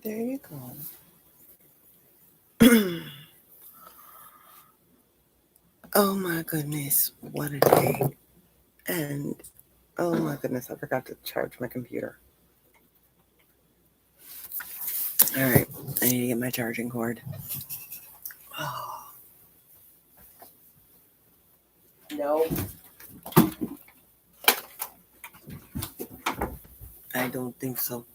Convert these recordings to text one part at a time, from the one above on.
There you go. Oh my goodness, what a day. And oh my goodness, I forgot to charge my computer. All right, I need to get my charging cord. Oh, no, I don't think so.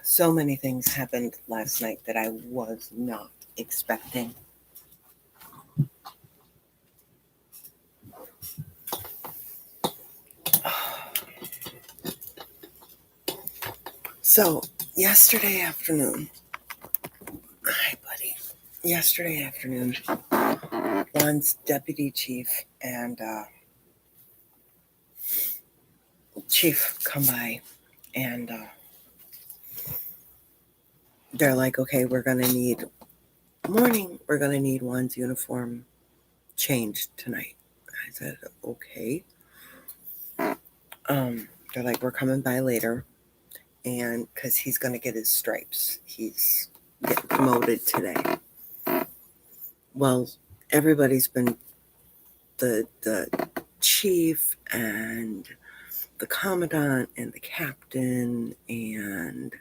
So many things happened last night that I was not expecting. So, yesterday afternoon, hi, buddy. Yesterday afternoon, Juan's deputy chief and chief come by, and they're like, okay, we're gonna need Juan's uniform changed tonight. I said, okay. They're like, we're coming by later, and because he's gonna get his stripes, he's getting promoted today. Well, everybody's been the chief and the commandant and the captain and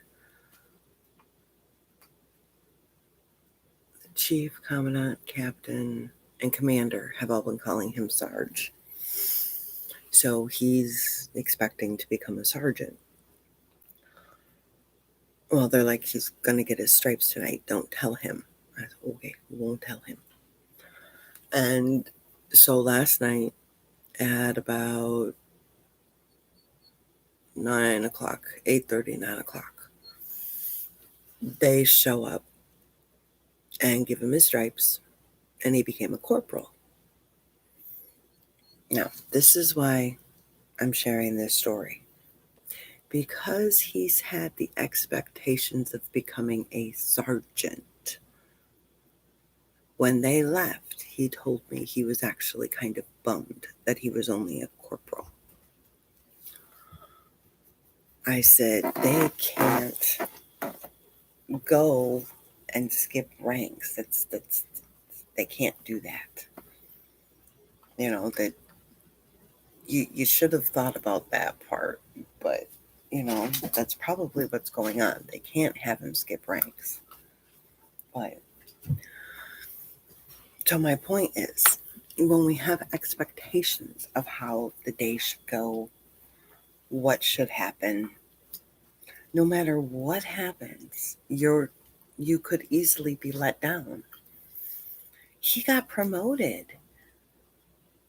the chief, commandant, captain, and commander have all been calling him Sarge. So he's expecting to become a sergeant. Well, they're like, he's going to get his stripes tonight. Don't tell him. I said, okay, we won't tell him. And so last night at about 9 o'clock, 8:30, 9 o'clock, they show up and give him his stripes, and he became a corporal. Now, this is why I'm sharing this story. Because he's had the expectations of becoming a sergeant. When they left, he told me he was actually kind of bummed that he was only a corporal. I said, they can't go and skip ranks. That's they can't do that. You know, that you should have thought about that part, but you know, that's probably what's going on. They can't have him skip ranks. But so my point is, when we have expectations of how the day should go, what should happen, no matter what happens, you could easily be let down. He got promoted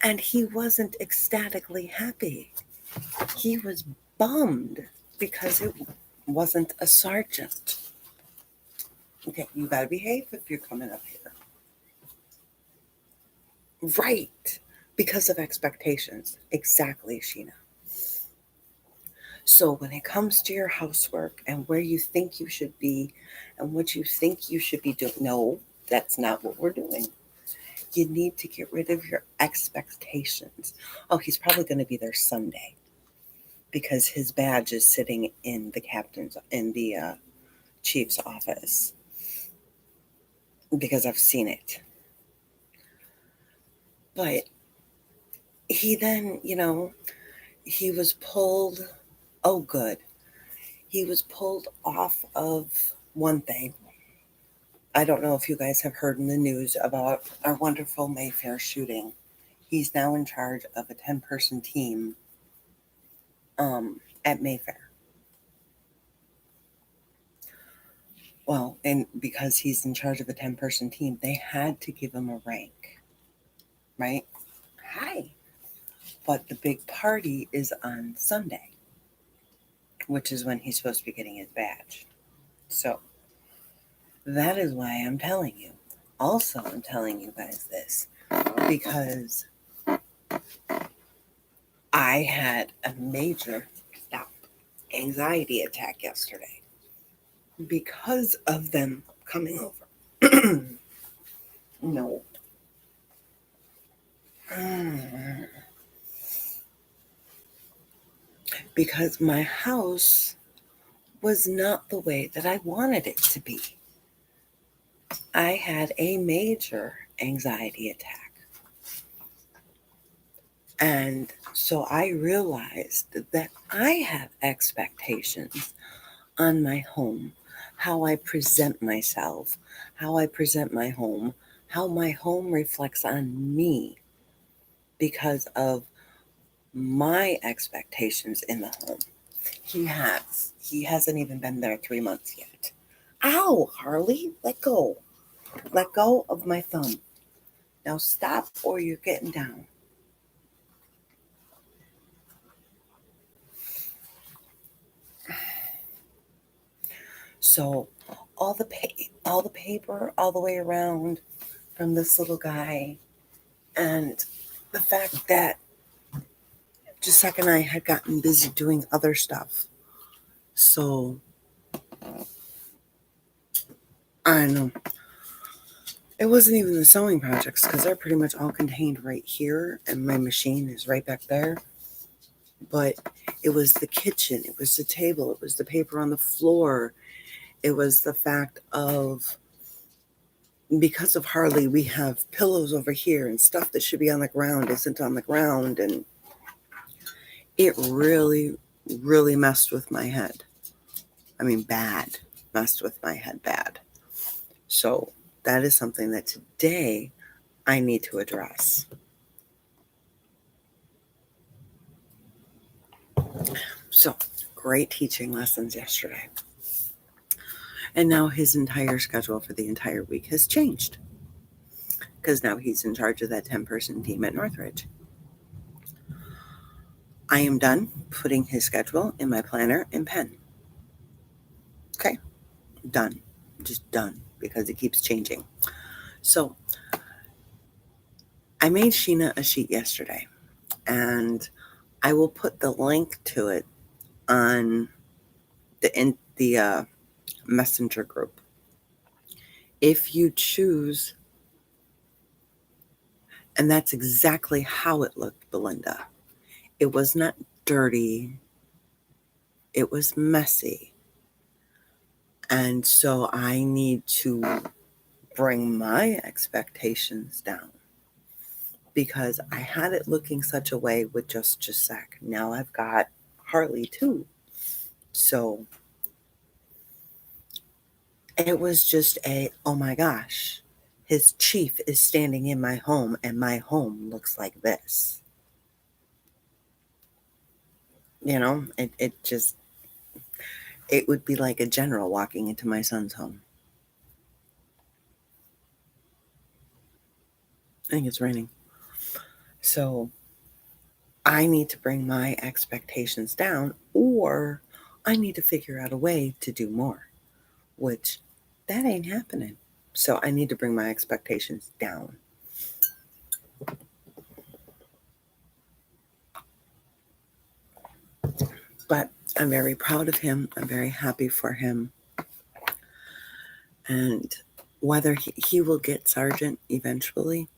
and he wasn't ecstatically happy. He was bummed because it wasn't a sergeant. Okay, you gotta behave if you're coming up here. Right. Because of expectations. Exactly, Sheena. So when it comes to your housework and where you think you should be and what you think you should be doing, no, that's not what we're doing. You need to get rid of your expectations. Oh, he's probably going to be there Sunday because his badge is sitting in the chief's office because I've seen it. But he then, he was pulled. Oh, good. He was pulled off of one thing. I don't know if you guys have heard in the news about our wonderful Mayfair shooting. He's now in charge of a 10-person team at Mayfair. Well, and because he's in charge of a 10-person team, they had to give him a rank, right? Hi. But the big party is on Sunday, which is when he's supposed to be getting his badge. So that is why I'm telling you. Also, I'm telling you guys this because I had a major anxiety attack yesterday because of them coming over. No. Because my house was not the way that I wanted it to be. I had a major anxiety attack. And so I realized that I have expectations on my home, how I present myself, how I present my home, how my home reflects on me because of my expectations in the home. He has. He hasn't even been there 3 months yet. Ow, Harley, let go. Let go of my thumb. Now stop or you're getting down. So all the paper all the way around from this little guy, and the fact that Jessica and I had gotten busy doing other stuff. So I don't know. It wasn't even the sewing projects because they're pretty much all contained right here, and my machine is right back there. But it was the kitchen, it was the table, it was the paper on the floor, it was the fact of, because of Harley, we have pillows over here and stuff that should be on the ground isn't on the ground, and it really, really messed with my head. I mean, bad. Messed with my head bad. So that is something that today I need to address. So, great teaching lessons yesterday. And now his entire schedule for the entire week has changed because now he's in charge of that 10-person team at Northridge. I am done putting his schedule in my planner and pen. Okay, done. Just done because it keeps changing. So, I made Sheena a sheet yesterday, and I will put the link to it on the messenger group. If you choose, and that's exactly how it looked, Belinda. It was not dirty. It was messy. And so I need to bring my expectations down because I had it looking such a way with just Gisek. Now I've got Harley too. So it was just oh my gosh, his chief is standing in my home and my home looks like this. You know, it would be like a general walking into my son's home. I think it's raining. So I need to bring my expectations down, or I need to figure out a way to do more, which that ain't happening. So I need to bring my expectations down. But I'm very proud of him. I'm very happy for him. And whether he will get sergeant eventually,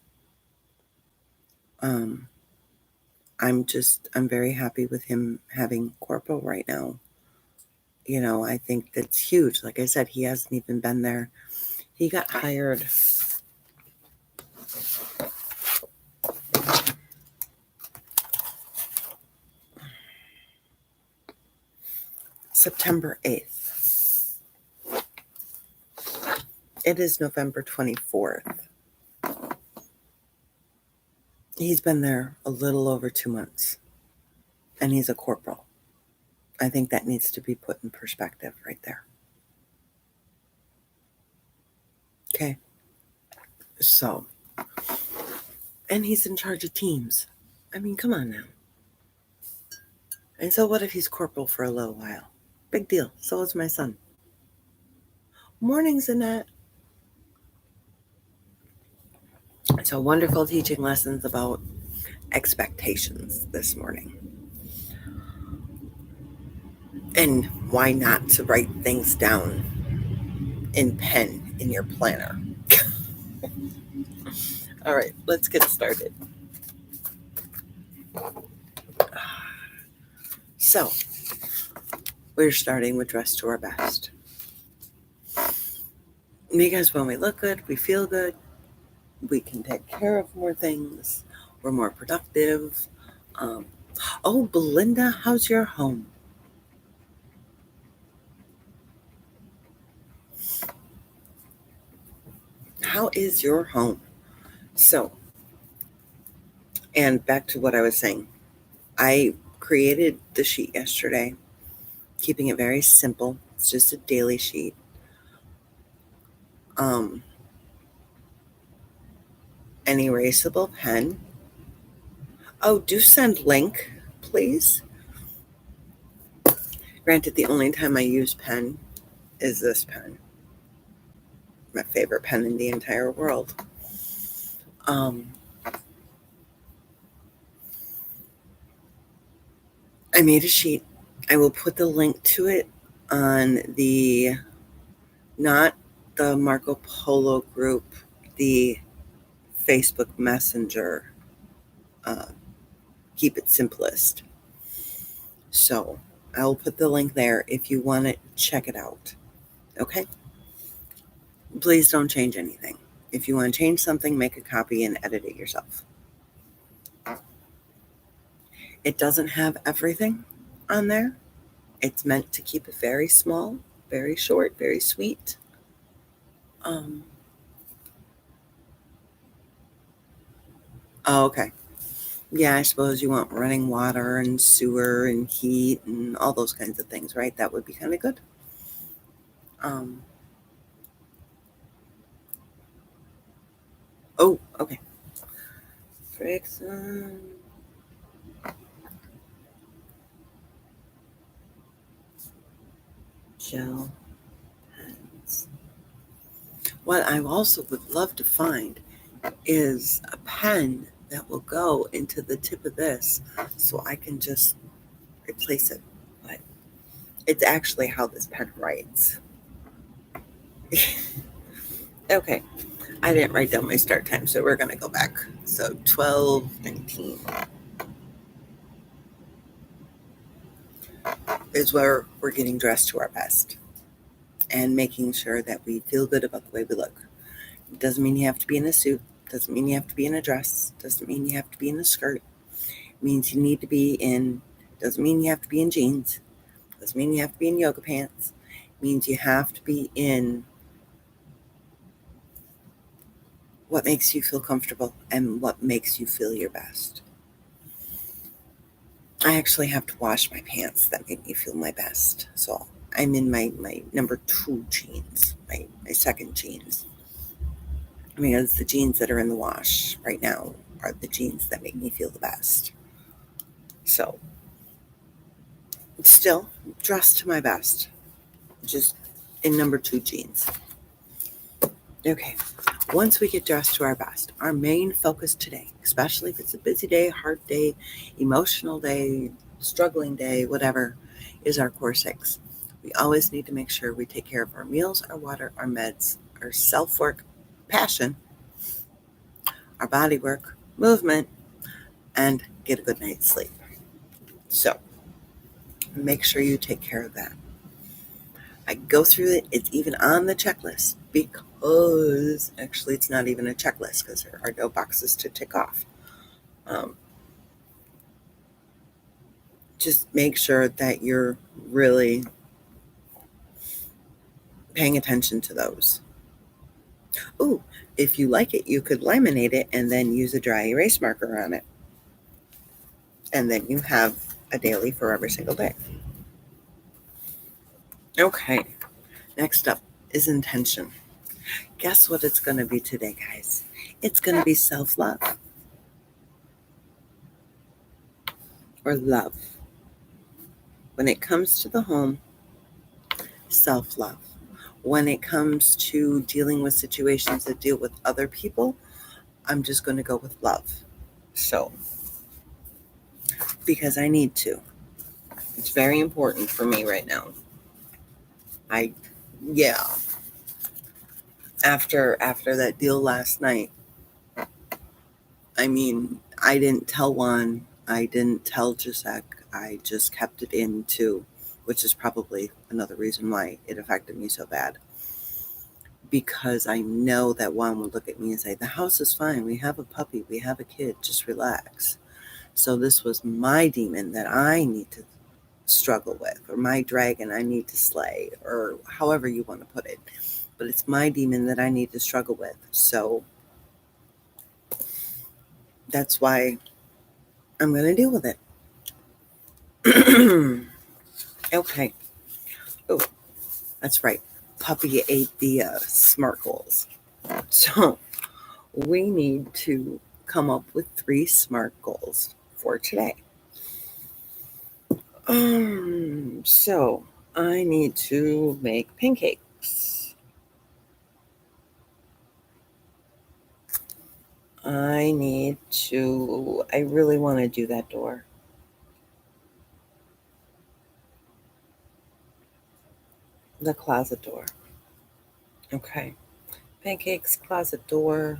I'm very happy with him having corporal right now. You know, I think that's huge. Like I said, he hasn't even been there. He got hired September 8th. It is November 24th. He's been there a little over 2 months, and he's a corporal. I think that needs to be put in perspective right there. Okay. So, and he's in charge of teams. I mean, come on now. And so what if he's corporal for a little while? Big deal. So is my son. Mornings, Annette. So wonderful teaching lessons about expectations this morning. And why not to write things down in pen in your planner? All right, let's get started. So, we're starting with dress to our best. Because when we look good, we feel good, we can take care of more things, we're more productive. Um, oh, Belinda, how's your home? How is your home? So, and back to what I was saying, I created the sheet yesterday, keeping it very simple. It's just a daily sheet. Um, an erasable pen. Oh, do send link, please. Granted, the only time I use pen is this pen, my favorite pen in the entire world. Um, I made a sheet. I will put the link to it on the, not the Marco Polo group, the Facebook Messenger. Uh, Keep it simplest. So I will put the link there if you want to check it out. Okay? Please don't change anything. If you want to change something, make a copy and edit it yourself. It doesn't have everything on there. It's meant to keep it very small, very short, very sweet. Um, oh, okay. Yeah, I suppose you want running water and sewer and heat and all those kinds of things, right? That would be kind of good. Um, oh, okay. Friction gel pens. What I also would love to find is a pen that will go into the tip of this so I can just replace it. But it's actually how this pen writes. Okay, I didn't write down my start time, so we're going to go back. So 12:19 is where we're getting dressed to our best and making sure that we feel good about the way we look. It doesn't mean you have to be in a suit, doesn't mean you have to be in a dress, doesn't mean you have to be in a skirt. It means you need to be in, doesn't mean you have to be in jeans, doesn't mean you have to be in yoga pants. It means you have to be in what makes you feel comfortable and what makes you feel your best. I actually have to wash my pants that make me feel my best. So I'm in my number 2 jeans, my second jeans. Because the jeans that are in the wash right now are the jeans that make me feel the best. So still dressed to my best, just in number 2 jeans. Okay, once we get dressed to our best, our main focus today, especially if it's a busy day, hard day, emotional day, struggling day, whatever, is our core 6. We always need to make sure we take care of our meals, our water, our meds, our self-work, passion, our body work, movement, and get a good night's sleep. So make sure you take care of that. I go through it. It's even on the checklist because actually it's not even a checklist because there are no boxes to tick off. Um, just make sure that you're really paying attention to those. Ooh, if you like it, you could laminate it and then use a dry erase marker on it. And then you have a daily for every single day. Okay, next up is intention. Guess what it's going to be today, guys? It's going to be self-love or love. When it comes to the home, self-love. When it comes to dealing with situations that deal with other people, I'm just going to go with love. So, because I need to. It's very important for me right now. Yeah. After that deal last night, I mean, I didn't tell Juan, I didn't tell Gisek, I just kept it into which is probably another reason why it affected me so bad. Because I know that one would look at me and say, the house is fine. We have a puppy. We have a kid. Just relax. So this was my demon that I need to struggle with, or my dragon I need to slay, or however you want to put it. But it's my demon that I need to struggle with. So that's why I'm going to deal with it. Okay. Oh, that's right. Puppy ate the SMART goals. So we need to come up with 3 SMART goals for today. So I need to make pancakes. I really want to do that door. The closet door. Okay. Pancakes, closet door.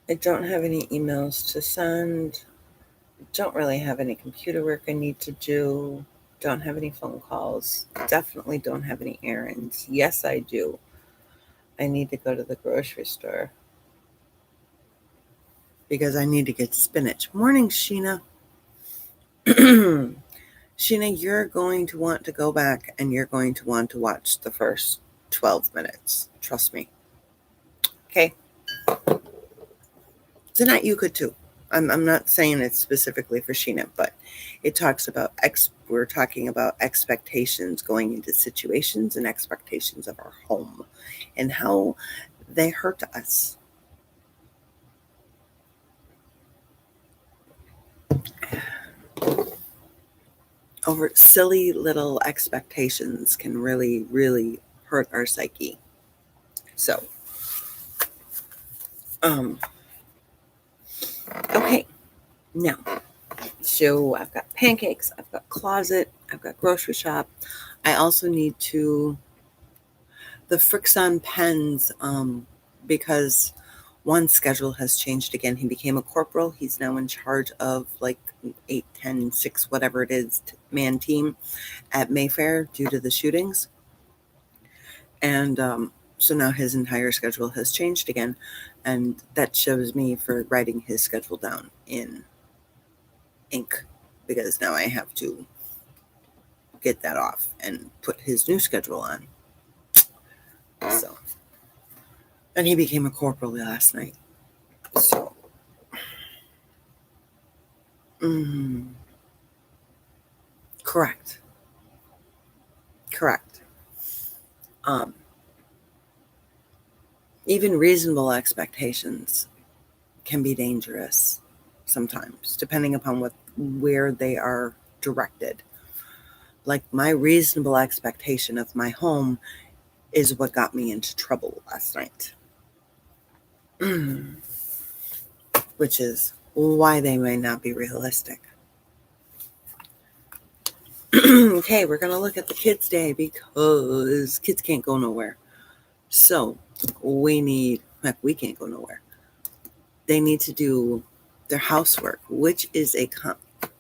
I don't have any emails to send. Don't really have any computer work I need to do. Don't have any phone calls. Definitely don't have any errands. Yes, I do. I need to go to the grocery store because I need to get spinach. Morning, Sheena. Sheena, you're going to want to go back and you're going to want to watch the first 12 minutes. Trust me. Okay. Tonight you could too. I'm not saying it's specifically for Sheena, but it talks about we're talking about expectations going into situations and expectations of our home and how they hurt us. Over silly little expectations can really, really hurt our psyche. So, okay, now, so I've got pancakes, I've got closet, I've got grocery shop. I also need to the Frixon pens, because one schedule has changed again. He became a corporal. He's now in charge of like 8, 10, 6, whatever it is, man team at Mayfair due to the shootings. And so now his entire schedule has changed again. And that shows me for writing his schedule down in ink because now I have to get that off and put his new schedule on. So, and he became a corporal last night. So, correct. Correct. Um, Even reasonable expectations can be dangerous sometimes, depending upon where they are directed. Like my reasonable expectation of my home is what got me into trouble last night. Which is why they may not be realistic. Okay, we're going to look at the kids' day because kids can't go nowhere. So we can't go nowhere. They need to do their housework, which is a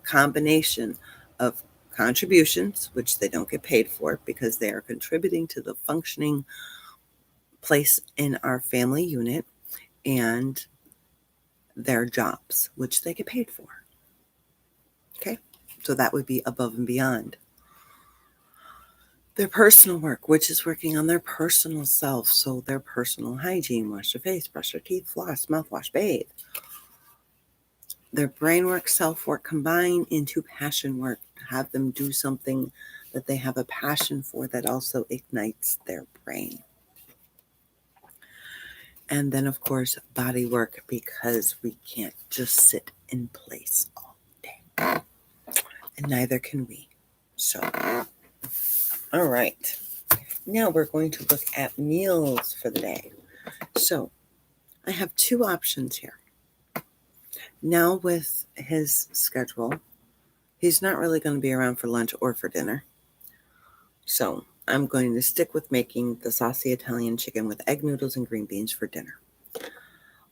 combination of contributions, which they don't get paid for because they are contributing to the functioning place in our family unit, and their jobs, which they get paid for. Okay, so that would be above and beyond. Their personal work, which is working on their personal self, so their personal hygiene, wash your face, brush your teeth, floss, mouthwash, bathe. Their brain work, self work combine into passion work. Have them do something that they have a passion for that also ignites their brain. And then, of course, body work, because we can't just sit in place all day. And neither can we. So, all right. Now we're going to look at meals for the day. So, I have 2 options here. Now with his schedule, he's not really going to be around for lunch or for dinner. So I'm going to stick with making the saucy Italian chicken with egg noodles and green beans for dinner.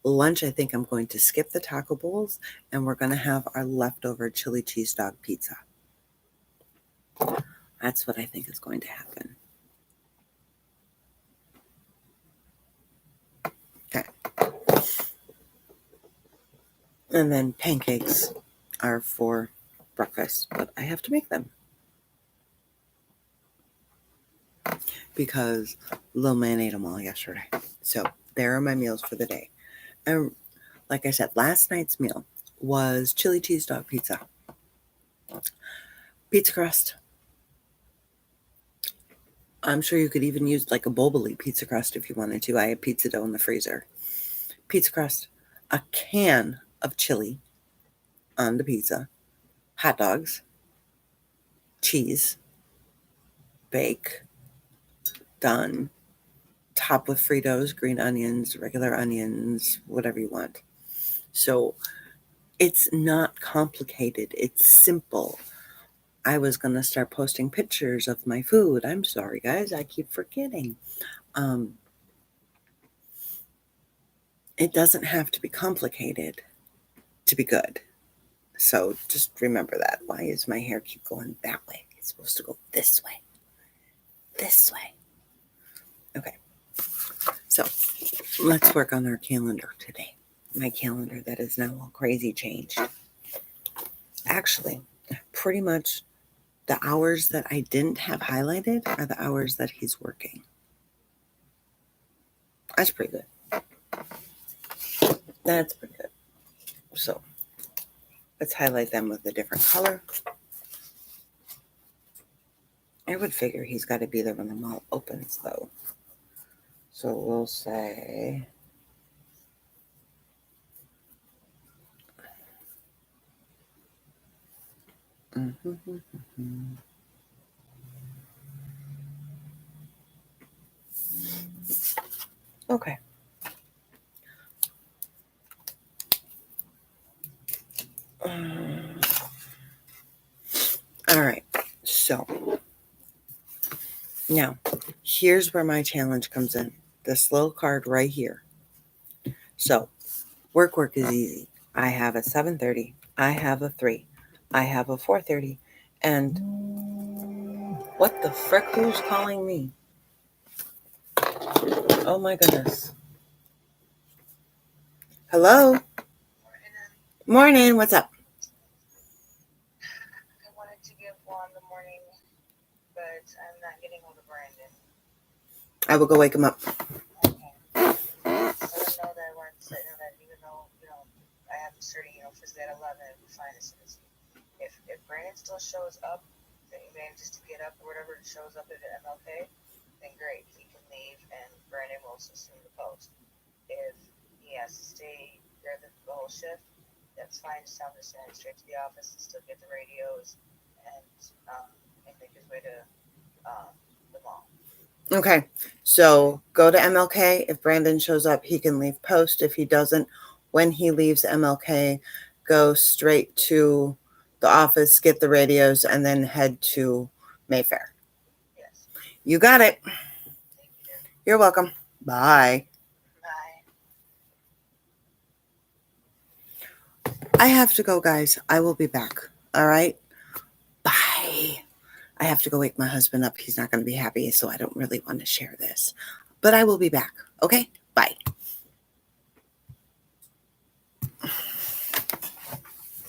Lunch, I think I'm going to skip the taco bowls and we're going to have our leftover chili cheese dog pizza. That's what I think is going to happen. Okay. And then pancakes are for breakfast, but I have to make them because little man ate them all yesterday. So there are my meals for the day. And like I said, last night's meal was chili cheese dog pizza, pizza crust. I'm sure you could even use like a Boboli pizza crust if you wanted to. I have pizza dough in the freezer. Pizza crust, a can of chili on the pizza, hot dogs, cheese, bake, done. Top with Fritos, green onions, regular onions, whatever you want. So it's not complicated. It's simple. I was going to start posting pictures of my food. I'm sorry, guys. I keep forgetting. It doesn't have to be complicated to be good. So just remember that. Why does my hair keep going that way? It's supposed to go this way. This way. Okay. So let's work on our calendar today. My calendar that is now all crazy changed. Actually, pretty much the hours that I didn't have highlighted are the hours that he's working. That's pretty good. That's pretty good. So let's highlight them with a different color. I would figure he's got to be there when the mall opens, though. So we'll say okay. All right. So now here's where my challenge comes in. This little card right here. So work is easy. I have a 7:30. I have a 3. I have a 4:30. And what the frick? Who's calling me? Oh my goodness. Hello? Morning. What's up? I wanted to give Juan the morning, but I'm not getting hold of Brandon. I will go wake him up. Okay. Let him know that I wanted to let him know that even though, I have to start, physically at 11, it'll be fine as soon as if Brandon still shows up, then he manages to get up or whatever and shows up at MLK, then great. He can leave and Brandon will assume the post. If he has to stay there the whole shift, that's fine. Just tell him to send it straight to the office and still get the radios and make his way to the mall. Okay. So go to MLK. If Brandon shows up, he can leave post. If he doesn't, when he leaves MLK, go straight to the office, get the radios, and then head to Mayfair. Yes. You got it. Thank you. You're welcome. Bye. Bye. I have to go, guys. I will be back. All right. Bye. I have to go wake my husband up. He's not going to be happy, so I don't really want to share this. But I will be back. Okay? Bye.